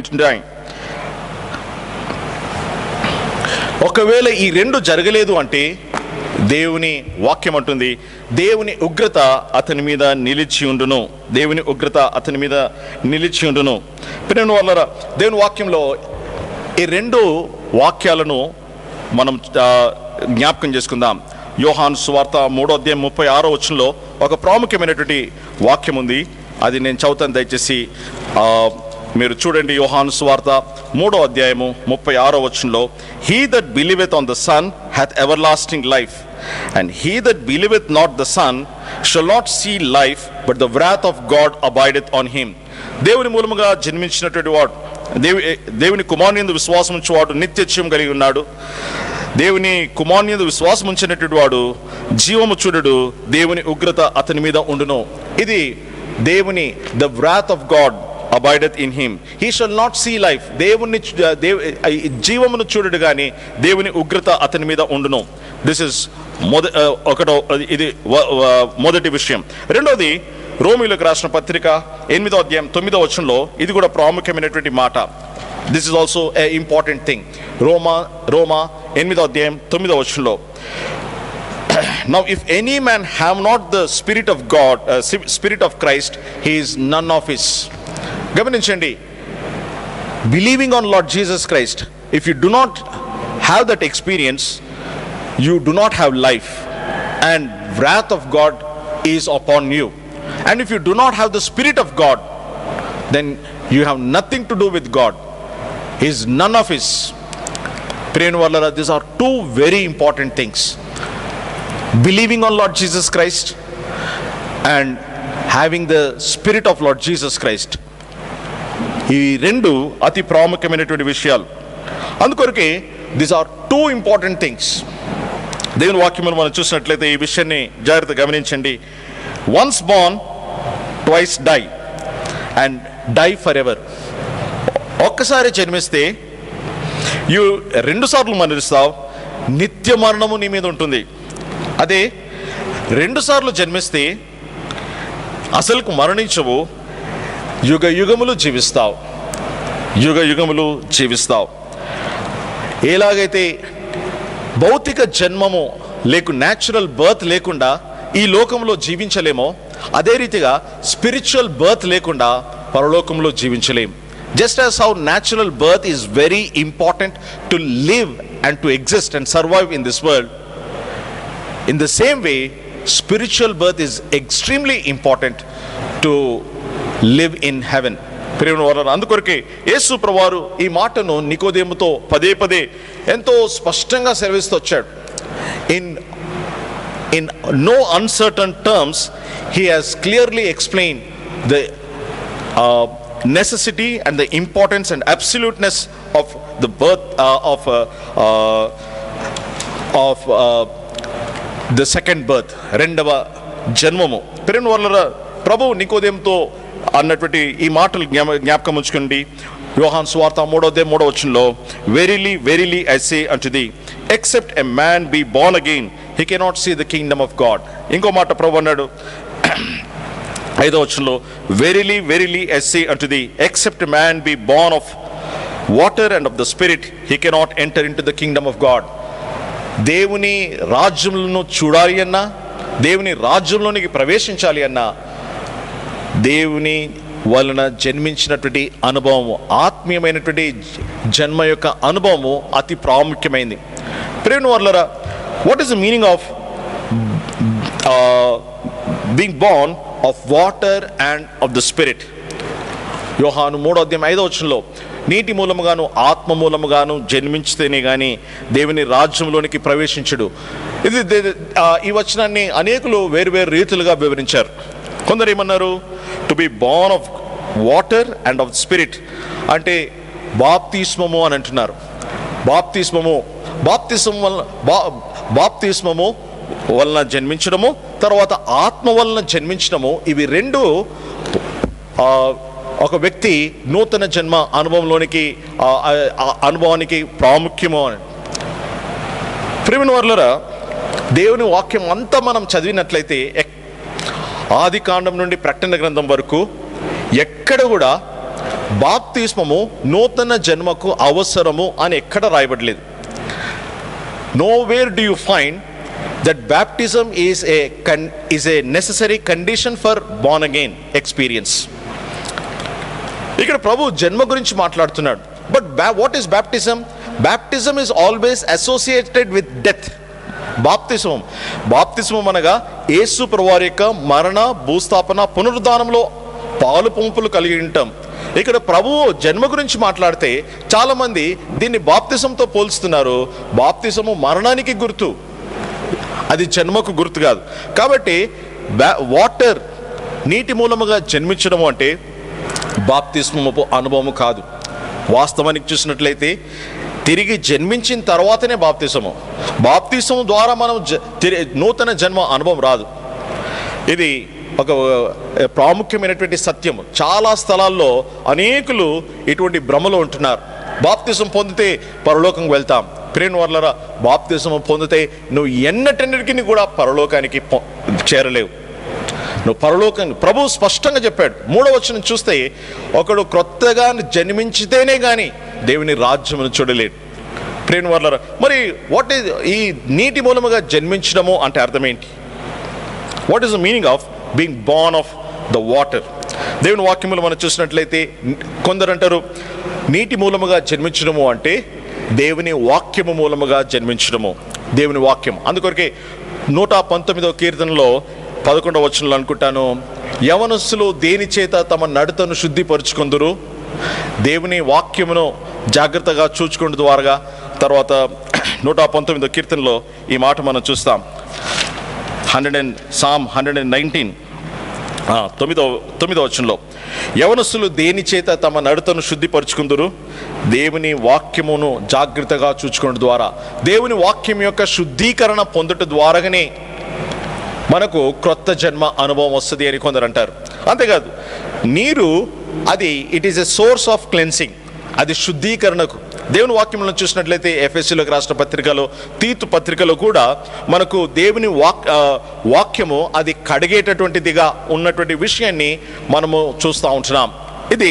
ఒకవేళ ఈ రెండు జరగలేదు అంటే దేవుని వాక్యం అంటుంది దేవుని ఉగ్రత అతని మీద నిలిచి ఉండును. దేవుని ఉగ్రత అతని మీద నిలిచి ఉండును. ప్రియమైన వారలారా, దేవుని వాక్యంలో ఈ రెండు వాక్యాలను మనం జ్ఞాపకం చేసుకుందాం. యోహాను సువార్త 3:36 ఒక ప్రాముఖ్యమైనటువంటి వాక్యం ఉంది. అది నేను చదువుతాను, దయచేసి మీరు చూడండి. యోహాను సువార్త 3:36 he that believeth on the son hath everlasting life and he that believeth not the son shall not see life but the wrath of God abideth on him. దేవుని మూలముగా జన్మించినటువంటి వాడు, దేవుని కుమారుని యందు విశ్వాసం ఉంచువాడు నిత్యజీవం కలిగి ఉన్నాడు. దేవుని కుమారుని యందు విశ్వాసం ఉంచినటువంటి వాడు జీవము చూడడు, దేవుని ఉగ్రత అతని మీద ఉండును. ఇది దేవుని the wrath of God abideth in him. He shall not see life. దేవుని జీవమును చూడడు కానీ దేవుని ఉగ్రత అతని మీద ఉండును. దిస్ ఇస్ ఇది మొదటి విషయం. రెండోది, రోమీయులకు రాసిన పత్రిక 8:9 ఇది కూడా ప్రాముఖ్యమైనటువంటి మాట. This is also a important thing. Roma 8:9 Now if any man have not the spirit of God, spirit of Christ, he is none of his. గమనించండి, believing on Lord Jesus Christ, if you do not have that experience, you do not have life, and wrath of God is upon you. And if you do not have the spirit of God, then you have nothing to do with God. He is none of his. ప్రియమైన వారలారా, these are two very important things. Believing on Lord Jesus Christ and having the spirit of Lord Jesus Christ. ఈ రెండు అతి ప్రాముఖ్యమైనటువంటి విషయాలు. అందుకొరకే these are two important things. దేవుని వాక్యమును మనం చూసినట్లయితే ఈ విషయాన్ని జాగ్రత్తగా గమనించండి. Once born, twice die and die forever. ఒక్కసారి జన్మిస్తే రెండు సార్లు మరణిస్తావు, నిత్య మరణము నీ మీద ఉంటుంది. అదే 2 సార్లు జన్మిస్తే అసలుకు మరణించవు, యుగ యుగములు జీవిస్తావు. ఎలాగైతే భౌతిక జన్మము న్యాచురల్ బర్త్ లేకుండా ఈ లోకంలో జీవించలేమో, అదే రీతిగా స్పిరిచువల్ బర్త్ లేకుండా పరలోకంలో జీవించలేం. Just as how natural birth is very important to live and to exist and survive in this world, in the same way spiritual birth is extremely important to live in heaven. ప్రియమైన వారు, అందుకొరకే యేసు ప్రభువారు ఈ మాటను నికోదేముతో పదే పదే ఎంతో స్పష్టంగా సెలవిస్తూ వచ్చాడు. In no uncertain terms, he has clearly explained the necessity and the importance and absoluteness of the birth of the second birth, రెండవ జన్మము. ప్రియమైన వారలారా, ప్రభు నికోదేముతో అన్నటువంటి ఈ మాటలు జ్ఞాపకం ఉంచుకోండి. యోహాను సువార్త 3:3 verily verily I say unto thee, except a man be born again, he cannot see the kingdom of God. ఇంకో మాట ప్రభు అన్నాడు 5వ verily verily I say unto thee, except a man be born of water and of the spirit, he cannot enter into the kingdom of God. దేవుని రాజ్యంలో చూడాలి అన్నా, దేవుని రాజ్యంలోనికి ప్రవేశించాలి అన్నా, దేవుని వలన జన్మించినటువంటి అనుభవము, ఆత్మీయమైనటువంటి జన్మ యొక్క అనుభవము అతి ప్రాముఖ్యమైనది. ప్రియమైన వారలారా, what is the meaning of being born of water and of the spirit? యోహాను 3:5 నీటి మూలముగాను ఆత్మ మూలముగాను జన్మించితేనే కానీ దేవుని రాజ్యంలోనికి ప్రవేశించడు. ఇది ఈ వచనాన్ని అనేకులు వేరు వేరు రీతులుగా వివరించారు. కొందరు ఏమన్నారు, to be born of water and of spirit అంటే బాప్తిస్మము అని అంటున్నారు. బాప్తిస్మము వలన జన్మించడము, తర్వాత ఆత్మ వలన జన్మించడము, ఇవి రెండు ఒక వ్యక్తి నూతన జన్మ అనుభవానికి ప్రాముఖ్యము అని. ప్రియమైన వారలారా, దేవుని వాక్యం అంతా మనం చదివినట్లయితే ఆది కాండం నుండి ప్రకటన గ్రంథం వరకు ఎక్కడ కూడా బాప్తిస్మము నూతన జన్మకు అవసరము అని ఎక్కడ రాయబడలేదు. Nowhere do you find that baptism is a necessary condition for born again experience. ఇక్కడ ప్రభు జన్మ గురించి మాట్లాడుతున్నాడు. But what is baptism? Baptism is always associated with death. బాప్తిస్మం అనగా యేసు ప్రభువారి యొక్క మరణ, భూస్థాపన, పునరుద్ధానంలో పాలు పంపులు కలిగి ఉంటాం. ఇక్కడ ప్రభువు జన్మ గురించి మాట్లాడితే చాలామంది దీన్ని బాప్తిజంతో పోల్స్తున్నారు. బాప్తిజము మరణానికి గుర్తు, అది జన్మకు గుర్తు కాదు. కాబట్టి వాటర్, నీటి మూలముగా జన్మించడం అంటే బాప్తిస్మపు అనుభవము కాదు. వాస్తవానికి చూసినట్లయితే తిరిగి జన్మించిన తర్వాతనే బాప్తిస్మం ద్వారా మనం నూతన జన్మ అనుభవం రాదు. ఇది ఒక ప్రాముఖ్యమైనటువంటి సత్యం. చాలా స్థలాల్లో అనేకులు ఇటువంటి భ్రమలో ఉంటున్నారు. బాప్తిస్మం పొందితే పరలోకం వెళ్తాం. ప్రియమైన వారలారా, బాప్తిస్మం పొందితే నువ్వు ఎన్నటన్నిటికీ కూడా పరలోకానికి చేరలేవు. నువ్వు పరలోకం, ప్రభు స్పష్టంగా చెప్పాడు. 3వ వచనం చూస్తే, ఒకడు క్రొత్తగా జన్మించితేనే కానీ దేవుని రాజ్యమును చూడలేడు. ప్రియమైన వారలారా, మరి వాట్ ఈజ్ ఈ నీటి మూలముగా జన్మించడము అంటే అర్థం ఏంటి? What is the meaning of being born of the water? దేవుని వాక్యములు మనం చూసినట్లయితే కొందరు అంటారు నీటి మూలముగా జన్మించడము అంటే దేవుని వాక్యము మూలముగా జన్మించడము. దేవుని వాక్యం, అందుకొరకే 119వ కీర్తనలో 11వ వచనంలో అనుకుంటాను, యవనస్తులు దేని చేత తమ నడతను శుద్ధిపరుచుకుందురు, దేవుని వాక్యమును జాగ్రత్తగా చూచుకునే ద్వారా. తర్వాత 119వ కీర్తనలో ఈ మాట మనం చూస్తాం. Psalm 119 9వ వచనంలో, యవనస్తులు దేని చేత తమ నడతను శుద్ధిపరుచుకుందురు, దేవుని వాక్యమును జాగ్రత్తగా చూచుకునే ద్వారా. దేవుని వాక్యం యొక్క శుద్ధీకరణ పొందుట ద్వారానే మనకు క్రొత్త జన్మ అనుభవం వస్తుంది అని కొందరు అంటారు. అంతేకాదు, నీరు అది it is a source of cleansing, అది శుద్ధీకరణకు. దేవుని వాక్యంలో చూసినట్లయితే ఎఫెసీయులకు రాష్ట్ర పత్రికలో, తీతు పత్రికలో కూడా మనకు దేవుని వాక్యము అది కడిగేటటువంటిదిగా ఉన్నటువంటి విషయాన్ని మనము చూస్తూ ఉంటున్నాం. ఇది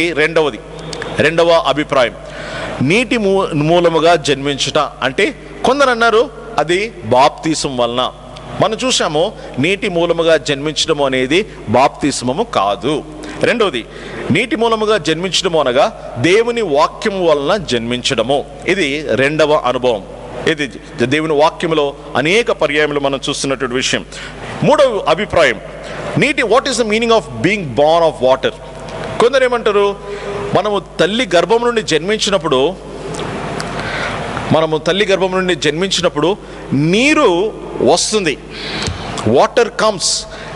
రెండవ అభిప్రాయం. నీటి మూలముగా జన్మించుట అంటే కొందరు అన్నారు అది బాప్తిసం వలన. మనం చూసాము నీటి మూలముగా జన్మించడము అనేది బాప్తిస్మము కాదు. రెండవది, నీటి మూలముగా జన్మించడము అనగా దేవుని వాక్యము వలన జన్మించడము. ఇది రెండవ అనుభవం. ఇది దేవుని వాక్యములో అనేక పర్యాయములు మనం చూస్తున్నటువంటి విషయం. మూడవ అభిప్రాయం, what is the meaning of being born of water? కొందరు ఏమంటారు, మనము తల్లి గర్భం నుండి జన్మించినప్పుడు నీరు వస్తుంది. Water comes.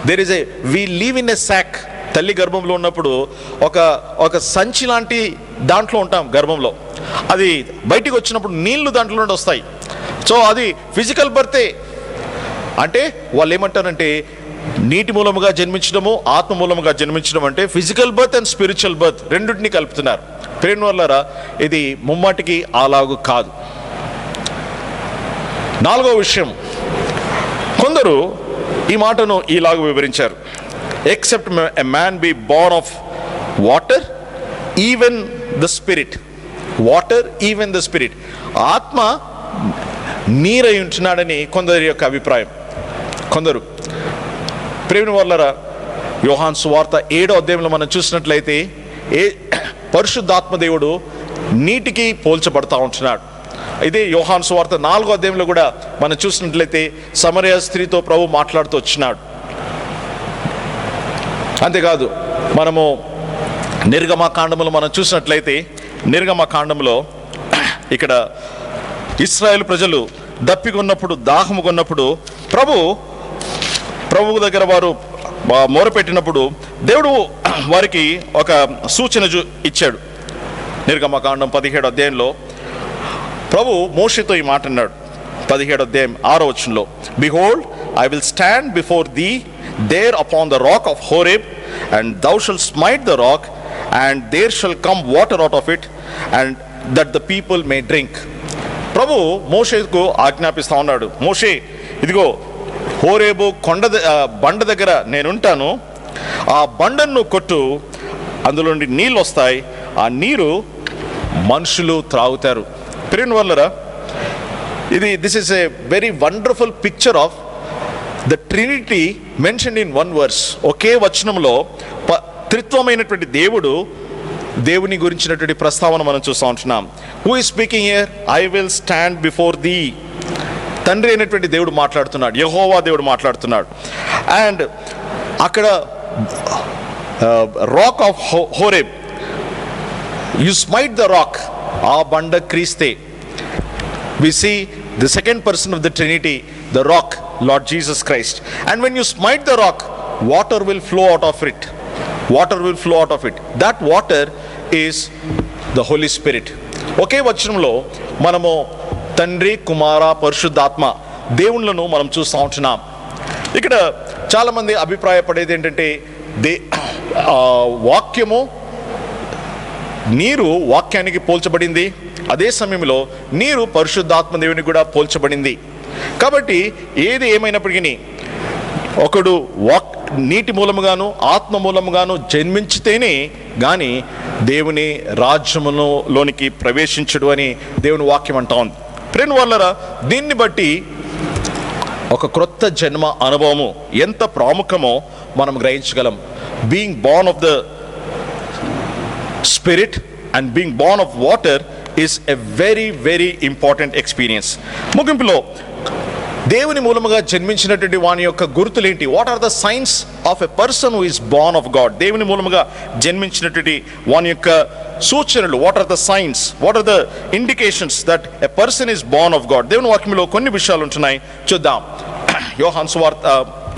There is we live in a sac. తల్లి గర్భంలో ఉన్నప్పుడు ఒక సంచి లాంటి దాంట్లో ఉంటాం గర్భంలో. అది బయటికి వచ్చినప్పుడు నీళ్లు దాంట్లో నుండి వస్తాయి. సో అది ఫిజికల్ బర్తే. అంటే వాళ్ళు ఏమంటారంటే నీటి మూలముగా జన్మించడము, ఆత్మ మూలముగా జన్మించడం అంటే physical birth and spiritual birth రెండింటినీ కలుపుతున్నారు. ప్రేమ వల్లరా ఇది ముమ్మాటికి అలాగు కాదు. నాలుగో విషయం, కొందరు ఈ మాటను ఇలాగ వివరించారు. Except a man B born of water even the spirit. Water even the spirit. ఆత్మ నీరై ఉంటున్నాడని కొందరి యొక్క అభిప్రాయం. కొందరు ప్రేమ వల్లరా యోహాను సువార్త 7వ అధ్యాయంలో మనం చూసినట్లయితే పరిశుద్ధాత్మ దేవుడు నీటికి పోల్చబడతా ఉంటున్నాడు. ఇదే యోహాను సువార్త 4వ అధ్యాయంలో కూడా మనం చూసినట్లయితే సమరయ స్త్రీతో ప్రభు మాట్లాడుతూ వచ్చినాడు. అంతేకాదు మనము నిర్గమకాండములో మనం చూసినట్లయితే నిర్గమకాండంలో ఇక్కడ ఇశ్రాయేలు ప్రజలు దప్పికొన్నప్పుడు, దాహము కొన్నప్పుడు ప్రభువు దగ్గర వారు మొరపెట్టినప్పుడు దేవుడు వారికి ఒక సూచన ఇచ్చాడు. నిర్గమకాండం 17వ అధ్యాయంలో ప్రభు మోషేతో ఈ మాట అన్నాడు. 17వ అధ్యాయం 6వ వచనంలో, behold I will stand before thee there upon the rock of Horeb, and thou shalt smite the rock, and there shall come water out of it, and that the people may drink. ప్రభు మోషేకు ఆజ్ఞాపిస్తా ఉన్నాడు, మోషే ఇదిగో హోరేబు బండ దగ్గర నేనుంటాను, ఆ బండను కొట్టు, అందులో నుండి నీళ్ళు వస్తాయి, ఆ నీరు మనుషులు త్రాగుతారు. ప్రేమ వల్లరా this is a very wonderful picture of the trinity mentioned in one verse. ఒకే వచనంలో త్రిత్వమైనటువంటి దేవుని గురించినటువంటి ప్రస్తావన మనం చూస్తూ ఉంటున్నాం. Who is speaking here? I will stand before thee. తండ్రి అయినటువంటి దేవుడు మాట్లాడుతున్నాడు, యెహోవా దేవుడు మాట్లాడుతున్నాడు. అండ్ అక్కడ rock of Horeb, you smite the rock, ఆ బండ క్రీస్తే. We see the second person of the trinity, the rock, Lord Jesus Christ. And when you smite the rock, water will flow out of it. Water will flow out of it. That water is the Holy Spirit. ఒకే వచనంలో మనము తండ్రి, కుమార, పరిశుద్ధాత్మ దేవుళ్ళను మనం చూస్తూ ఉంటున్నాం. ఇక్కడ చాలామంది అభిప్రాయపడేది ఏంటంటే వాక్యము, నీరు వాక్యానికి పోల్చబడింది, అదే సమయంలో నీరు పరిశుద్ధాత్మ దేవునికి కూడా పోల్చబడింది. కాబట్టి ఏది ఏమైనప్పటికీ ఒకడు నీటి మూలముగాను ఆత్మ మూలముగాను జన్మించితేనే కానీ దేవుని రాజ్యములోనికి ప్రవేశించడు అని దేవుని వాక్యం అంటా ఉంది. ప్రేమ వల్లరా దీన్ని బట్టి ఒక క్రొత్త జన్మ అనుభవము ఎంత ప్రాముఖ్యమో మనం గ్రహించగలం. Being born of the spirit and being born of water is a very very important experience. ముగింపులో దేవుని మూలముగా జన్మించినటువంటి వాని యొక్క గుర్తులేంటి? What are the signs of a person who is born of God? దేవుని మూలముగా జన్మించినటువంటి వాని యొక్క సూచనలు, what are the signs, what are the indications that a person is born of God? దేవుని వాక్యంలో కొన్ని విషయాలు ఉంటున్నాయి, చూద్దాం.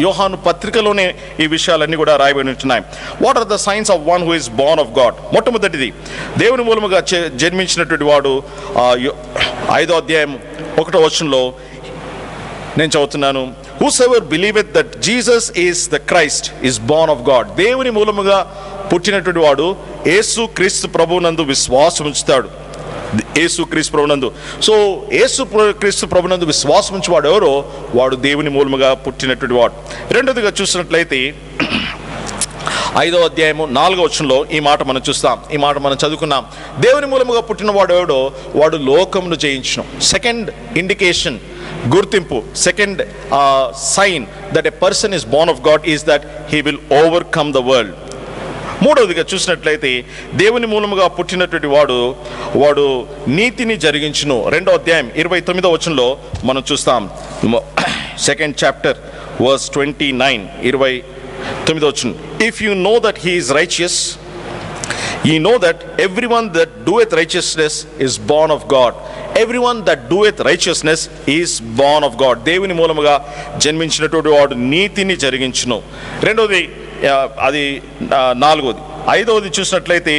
యోహాను పత్రికలోనే ఈ విషయాలన్నీ కూడా రాయబడి ఉంటున్నాయి. What are the signs of one who is born of God? మొట్టమొదటిది, దేవుని మూలముగా జన్మించినటువంటి వాడు 5వ అధ్యాయం 1వ వచనంలో నేను చదువుతున్నాను. Whosoever believeth that Jesus is the Christ is born of God. దేవుని మూలముగా పుట్టినటువంటి వాడు యేసు క్రీస్తు ప్రభువునందు విశ్వాసం ఉంచుతాడు. యేసు క్రీస్తు ప్రభునందు. సో యేసు క్రీస్తు ప్రభునందు విశ్వాసం ఉంచేవాడు ఎవరో వాడు దేవుని మూలముగా పుట్టినటువంటి వాడు. రెండోదిగా చూసినట్లయితే 5వ అధ్యాయము 4వ వచనంలో ఈ మాట మనం చూస్తాం, ఈ మాట మనం చదువుకున్నాం. దేవుని మూలముగా పుట్టిన వాడు ఎవడో వాడు లోకమును జయించును. సెకండ్ ఇండికేషన్, గుర్తింపు, second sign that a person is born of God is that he will overcome the world. మూడవదిగా చూసినట్లయితే దేవుని మూలముగా పుట్టినటువంటి వాడు నీతిని జరిగించును. 2వ అధ్యాయం 29వ వచనంలో మనం చూస్తాం. 2nd chapter verse 29, 29వ వచనం. If you know that he is righteous, Ye know that everyone that doeth righteousness is born of God. Everyone that doeth righteousness is born of God. దేవుని మూలముగా జన్మించినటువంటి వాడు నీతిని జరిగించును. రెండవది అది నాలుగవది. ఐదవది చూసినట్లయితే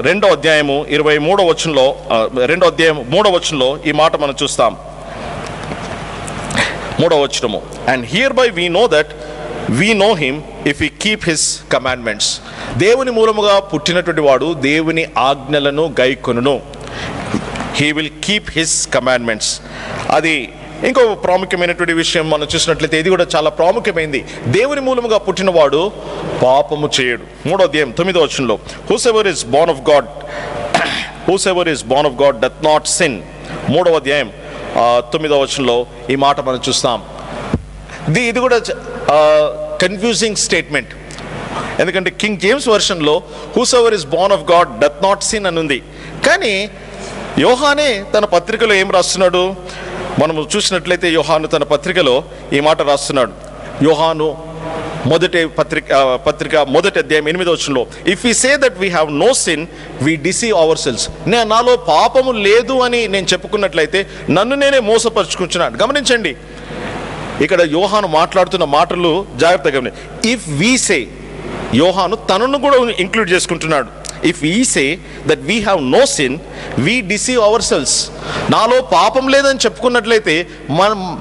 2వ అధ్యాయము 23వ వచనంలో 2వ అధ్యాయం 3వ వచనంలో ఈ మాట మనం చూస్తాం. 3వ వచనము, and hereby we know that we know him if we keep his commandments. దేవుని మూలముగా పుట్టినటువంటి వాడు దేవుని ఆజ్ఞలను గైకొనును. he will keep his commandments. అది ఇంకో ప్రాముఖ్యమైనటువంటి విషయం మనం చూసినట్లయితే ఇది కూడా చాలా ప్రాముఖ్యమైనది. దేవుని మూలముగా పుట్టినవాడు పాపము చేయడు. 3వ అధ్యాయం 9వ వచనంలో, whosoever is born of God whosoever is born of God doth not sin. 3వ అధ్యాయం 9వ వచనంలో ఈ మాట మనం చూస్తాం. ఇది కూడా కన్ఫ్యూజింగ్ స్టేట్మెంట్. ఎందుకంటే కింగ్ జేమ్స్ వర్షన్లో whosoever is born of God doth not sin అని ఉంది. కానీ యోహానే తన పత్రికలో ఏం రాస్తున్నాడు? మనము చూసినట్లయితే యోహాను తన పత్రికలో ఈ మాట రాస్తున్నాడు. యోహాను మొదటి పత్రిక మొదటి అధ్యాయం 8వ వచనంలో, if we say that we have no sin we deceive our selves. నాలో పాపము లేదు అని నేను చెప్పుకున్నట్లయితే నన్ను నేనే మోసపరుచుకుంటున్నాను. గమనించండి, ఇక్కడ యోహాను మాట్లాడుతున్న మాటలు జాగ్రత్తగా. ఇఫ్ వీ సే, యోహాను తనను కూడా ఇంక్లూడ్ చేసుకుంటున్నాడు. If we say that we have no sin we deceive our selves. నాలో పాపం లేదని చెప్పుకున్నట్లయితే,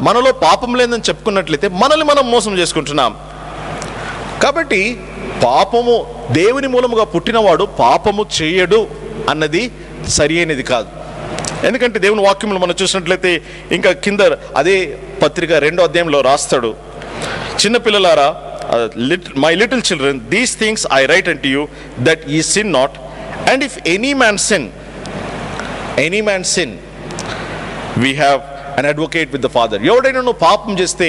మనలో పాపం లేదని చెప్పుకున్నట్లయితే మనల్ని మనం మోసం చేసుకుంటున్నాం. కాబట్టి పాపము, దేవుని మూలముగా పుట్టినవాడు పాపము చేయడు అన్నది సరి అయినది కాదు. ఎందుకంటే దేవుని వాక్యంలో మనం చూసినట్లయితే ఇంకా కింద అదే పత్రిక 2వ అధ్యాయంలో రాస్తాడు, చిన్నపిల్లలారా, my little children, these things I write unto you that ye sin not. And if any man sin we have an advocate with the Father. ఎవడైనా నువ్వు పాపం చేస్తే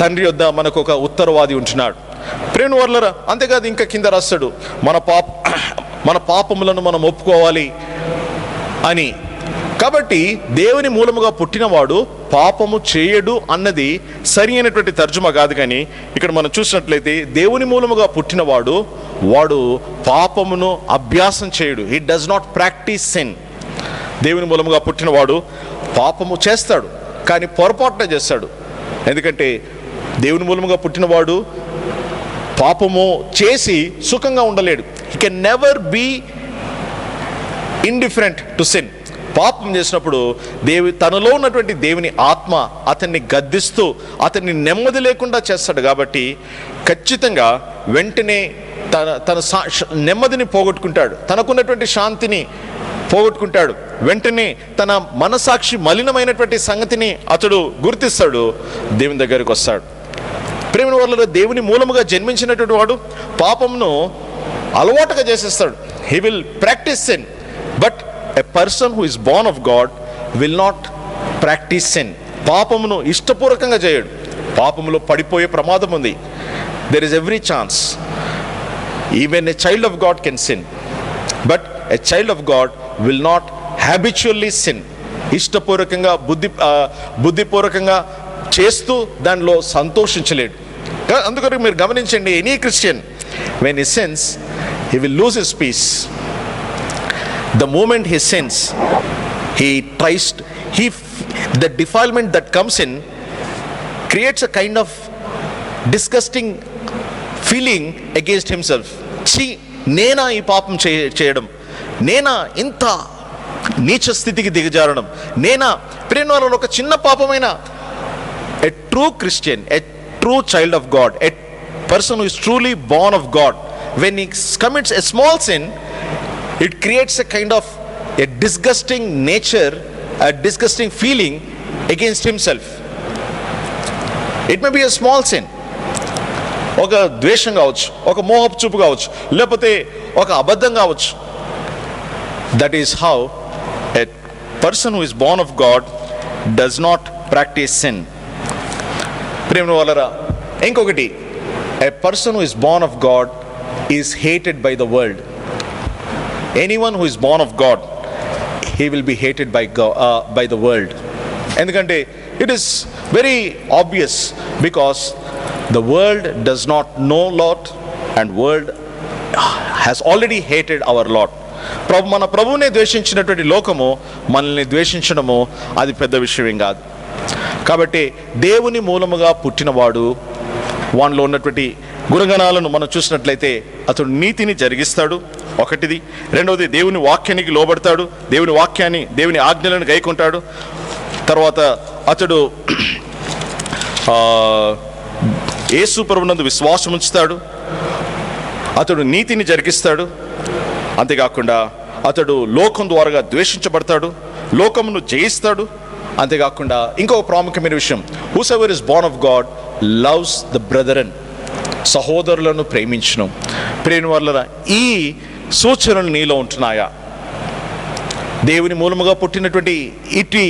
తండ్రి వద్ద మనకు ఒక ఉత్తరవాది ఉంటున్నాడు. ప్రేమ వర్లరా, అంతేకాదు ఇంకా కింద రాస్తాడు, మన పాపములను మనం ఒప్పుకోవాలి అని. కాబట్టి దేవుని మూలముగా పుట్టినవాడు పాపము చేయడు అన్నది సరి అయినటువంటి తర్జుమా కాదు. కానీ ఇక్కడ మనం చూసినట్లయితే దేవుని మూలముగా పుట్టినవాడు వాడు పాపమును అభ్యాసం చేయడు. He does not practice sin. దేవుని మూలముగా పుట్టినవాడు పాపము చేస్తాడు, కానీ పొరపాటున చేస్తాడు. ఎందుకంటే దేవుని మూలముగా పుట్టినవాడు పాపము చేసి సుఖంగా ఉండలేడు. He can never be indifferent to sin. పాపం చేసినప్పుడు తనలో ఉన్నటువంటి దేవుని ఆత్మ అతన్ని గద్దిస్తూ అతన్ని నెమ్మది లేకుండా చేస్తాడు. కాబట్టి ఖచ్చితంగా వెంటనే తన నెమ్మదిని పోగొట్టుకుంటాడు, తనకున్నటువంటి శాంతిని పోగొట్టుకుంటాడు. వెంటనే తన మనసాక్షి మలినమైనటువంటి సంగతిని అతడు గుర్తిస్తాడు, దేవుని దగ్గరికి వస్తాడు. ప్రేమ వల్ల దేవుని మూలముగా జన్మించినటువంటి వాడు పాపమును అలవాటుగా చేసేస్తాడు. He will practice sin. But a person who is born of God will not practice sin. పాపమును ఇష్టపూర్వకంగా చేయడు. పాపములో పడిపోయే ప్రమాదం ఉంది. There is every chance. Even a child of God can sin, but a child of God will not habitually sin. ఇష్టపూర్వకంగా బుద్ధిపూర్వకంగా చేస్తూ దానిలో సంతోషించలేడు. అందుకని మీరు గమనించండి, any Christian when he sins he will lose his peace. The moment he sins, the defilement that comes in creates a kind of disgusting feeling against himself. నేనా ఈ పాపం చేయడం, నేనా ఇంత నీచ స్థితికి దిగజారడం, నేనా ప్రేమ ఒక చిన్న పాపమైన. A true Christian, a true child of God, a person who is truly born of God, when he commits a small sin, it creates a kind of a disgusting nature, a disgusting feeling against himself. It may be a small sin. ఒక ద్వేషం కావచ్చు, ఒక మోహపు చూపు కావచ్చు, లేకపోతే ఒక అబద్ధం కావచ్చు. That is how a person who is born of God does not practice sin. ప్రేమ వాళ్ళరా, ఇంకొకటి, a person who is born of God is hated by the world. Anyone who is born of God, he will be hated by the world. ఎందుకంటే it is very obvious, because the world does not know Lord and world has already hated our Lord. మన ప్రభువునే ద్వేషించినటువంటి లోకము మనల్ని ద్వేషించడము అది పెద్ద విషయం కాదు. కాబట్టి దేవుని మూలముగా పుట్టినవాడు వానిలో ఉన్నటువంటి గుణగణాలను మనం చూసినట్లయితే అతడు నీతిని జరిగిస్తాడు, ఒకటిది. రెండవది, దేవుని వాక్యానికి లోబడతాడు, దేవుని ఆజ్ఞలను గైకుంటాడు. తర్వాత అతడు యేసు ప్రభువునందు విశ్వాసం ఉంచుతాడు, అతడు నీతిని జరిగిస్తాడు. అంతేకాకుండా అతడు లోకం ద్వారా ద్వేషించబడతాడు, లోకమును జయిస్తాడు. అంతేకాకుండా ఇంకొక ప్రాముఖ్యమైన విషయం, whosoever is born of God loves the brethren, సహోదరులను ప్రేమించును. ప్రేమ వల్ల ఈ సూచనలు నీలో ఉంటున్నాయా? దేవుని మూలముగా పుట్టినటువంటి ఇటు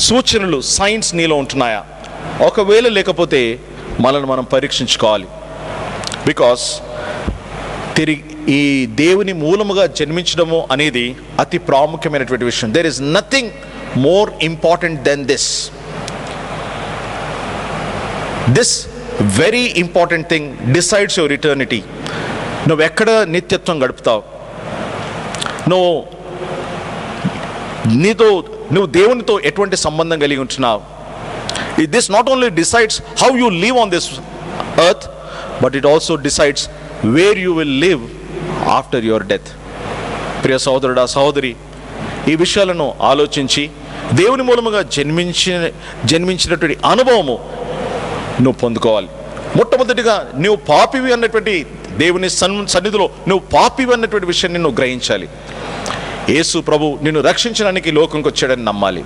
సూచనలు, సైన్స్ నీలో ఉంటున్నాయా? ఒకవేళ లేకపోతే మనల్ని మనం పరీక్షించుకోవాలి. బికాస్ ఈ దేవుని మూలముగా జన్మించడము అనేది అతి ప్రాముఖ్యమైనటువంటి విషయం. There is nothing more important than this. This very important thing decides your eternity. నువ్వు ఎక్కడ నిత్యత్వం గడుపుతావు, నువ్వు దేవునితో ఎటువంటి సంబంధం కలిగి ఉంటున్నావు. This not only decides how you live on this earth, but it also decides where you will live after your death. ప్రియ సహోదరుడా, సహోదరి, ఈ విషయాలను ఆలోచించి దేవుని మూలముగా జన్మించినటువంటి అనుభవము నువ్వు పొందుకోవాలి. మొట్టమొదటిగా నువ్వు పాపివి అన్నటువంటి దేవుని సన్నిధిలో నువ్వు పాపివి అన్నటువంటి విషయాన్ని నువ్వు గ్రహించాలి. యేసు ప్రభు నిన్ను రక్షించడానికి లోకంకి వచ్చాడని నమ్మాలి.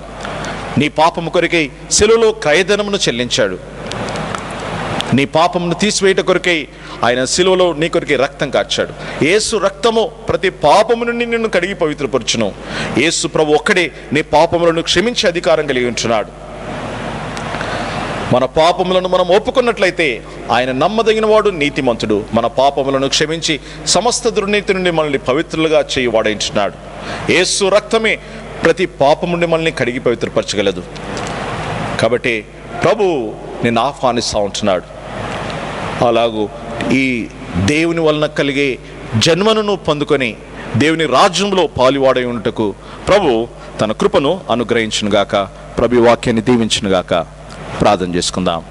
నీ పాపము కొరకై శిలువలో క్రయధనమును చెల్లించాడు. నీ పాపమును తీసివేయట కొరకై ఆయన శిలువలో నీ కొరకై రక్తం కార్చాడు. యేసు రక్తము ప్రతి పాపము నుండి నిన్ను కడిగి పవిత్రపరచును. యేసు ప్రభు ఒక్కడే నీ పాపములను క్షమించే అధికారం కలిగి ఉంటున్నాడు. మన పాపములను మనం ఒప్పుకున్నట్లయితే ఆయన నమ్మదగిన వాడు, నీతిమంతుడు. మన పాపములను క్షమించి సమస్త దుర్నీతి నుండి మనల్ని పవిత్రులుగా చేయవాడించున్నాడు. యేసు రక్తమే ప్రతి పాపము నుండి మనల్ని కడిగి పవిత్రపరచగలదు. కాబట్టి ప్రభు నిన్ను ఆహ్వానిస్తూ ఉంటున్నాడు. అలాగూ ఈ దేవుని వలన కలిగే జన్మను పొందుకొని దేవుని రాజ్యంలో పాలువాడై ఉంటకు ప్రభు తన కృపను అనుగ్రహించునుగాక. ప్రభు వాక్యాన్ని దీవించునుగాక. ప్రార్థన చేసుకుందాం.